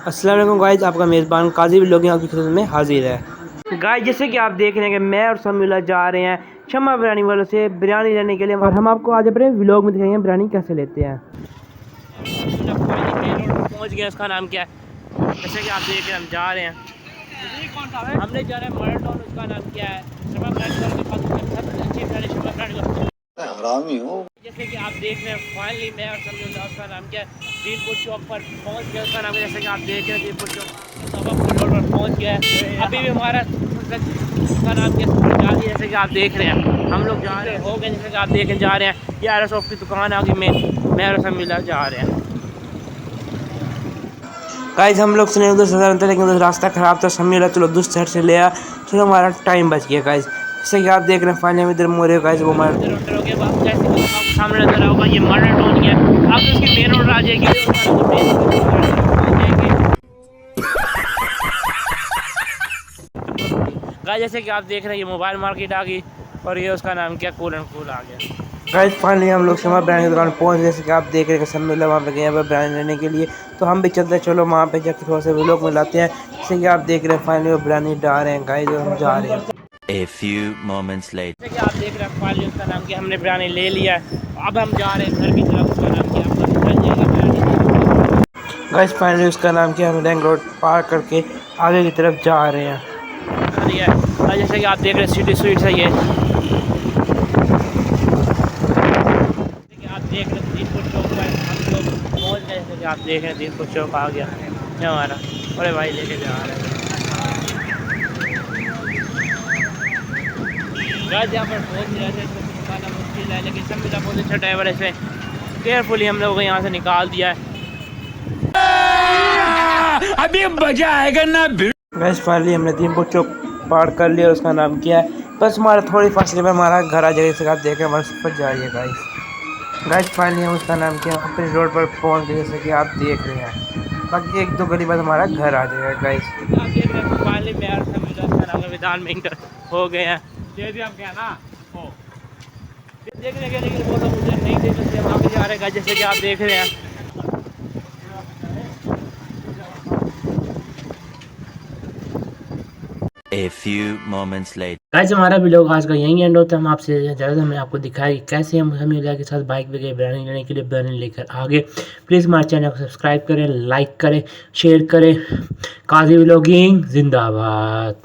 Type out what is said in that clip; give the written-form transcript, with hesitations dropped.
अस्सलाम वालेकुम गाइस, आपका मेज़बान काजी व्लॉग आपकी खिदमत में हाजिर है। गाइस जैसे कि आप देख रहे हैं कि मैं और समीउल्लाह जा रहे हैं शम्मा बिरयानी वालों से बिरयानी लेने के लिए और हम आपको आज अपने व्लॉग में दिखाएंगे बिरयानी कैसे लेते हैं। पहुंच गए, उसका नाम क्या है? जैसे कि आप देख रहे हैं हम जा रहे हैं, हमने जा रहे हैं मॉडल टाउन। उसका नाम क्या है? शम्मा बिरयानी के पास सबसे अच्छी बिरयानी शम्मा बिरयानी। हरामी हो। जैसे कि आप देख रहे हैं फाइनली मैं और समीउल्लाह, उसका नाम क्या है, दीनपुर चौक पर पहुंच गया। उसका नाम है, जैसे कि आप देख रहे हैं दीनपुर चौक रोड पर पहुंच गया है। अभी भी हमारा उसका नाम क्या जा रही है। जैसे कि आप देख रहे हैं हम लोग जा रहे हैं, हो गए। जैसे कि आप देख जा रहे हैं, ये आर शॉप की दुकान आ गई। मैं और समीउल्लाह जा रहे हैं। गाइस हम लोग सुने उधर से, लेकिन उधर रास्ता ख़राब था। समीउल्लाह चलो दूसरे साइड से ले आया, चलो हमारा टाइम बच गया। गाइस जैसे कि आप देख रहे हैं फाइनली इधर मोरे गाइस वो हमारा सामने नजर होगा, ये मॉडल टाउन है। अब उसकी मेन रोड आ जाएगी। गाइस जैसे कि आप देख रहे हैं ये मोबाइल मार्केट आ गई और ये उसका नाम क्या कूल एंड कूल आ गया। गाइस फाइनली हम लोग शम्मा बिरयानी की दुकान पहुंच गए। जैसे कि आप देख रहे हैं समीउल्लाह वहाँ पे गए हैं बिरयानी लेने के लिए, तो हम भी चलते हैं। चलो वहाँ पे जाकर थोड़ा सा व्लॉग में लाते हैं। जैसे कि आप देख रहे हैं फाइनली वो बिरयानी डाल रहे हैं गाइस और हम जा रहे हैं। A few moments later. जैसे कि आप देख रहे हैं फाइनली उसका नाम क्या, हमने बिरयानी ले लिया है। अब हम जा रहे हैं घर की तरफ। उसका नाम क्या गाइस फाइनली उसका नाम क्या, हम रिंग रोड पार करके आगे की तरफ जा रहे हैं। जैसे कि आप देख रहे हैं सिटी स्वीट्स है ये। आप देख रहे हैं दीनपुर चौक पर हम लोग पहुँच गए। जैसे कि आप देख रहे हैं दीनपुर चौक आ गया है हमारा। अरे भाई लेके जा रहे हैं गाइस, यहाँ पर पहुँच रहे थे तो दुकान मुश्किल है, लेकिन सब बहुत अच्छा ड्राइवर है। इसे केयरफुली हम लोग को यहाँ से निकाल दिया है। अभी मजा आएगा ना। गाइस फाइनली हमने दीनपुर चौक पार कर लिया। उसका नाम क्या है, बस हमारा थोड़ी फासले में हमारा घर आ जाएगा। जैसे आप देख रहे हैं हमारे सफर जा रही है गाइस फाइनली हम उसका नाम क्या अपने रोड पर पहुंच गए। जैसे कि आप देख रहे हैं बाकी एक दो गली बाद हमारा घर आ जाएगा। गाइस आप देख रहे हैं फाइनली मैं और समीउल्लाह मैदान में इंटर हो गए हैं। ये भी आप क्या ना हो देखने के, लेकिन वो लोग मुझे नहीं देख सकते, वहाँ पे जा रहे हैं। जैसे कि आप देख रहे हैं A few moments later. Guys हमारा वीडियो आज का यहीं एंड होता है। हम आपसे ज़्यादा हमने आपको दिखाया कि कैसे हम समीउल्लाह के साथ बाइक पे गए बिरयानी लेने के लिए, बिरयानी लेकर आगे। प्लीज़ हमारे चैनल को सब्सक्राइब करें, लाइक करें, शेयर करें। काजी व्लॉगिंग जिंदाबाद।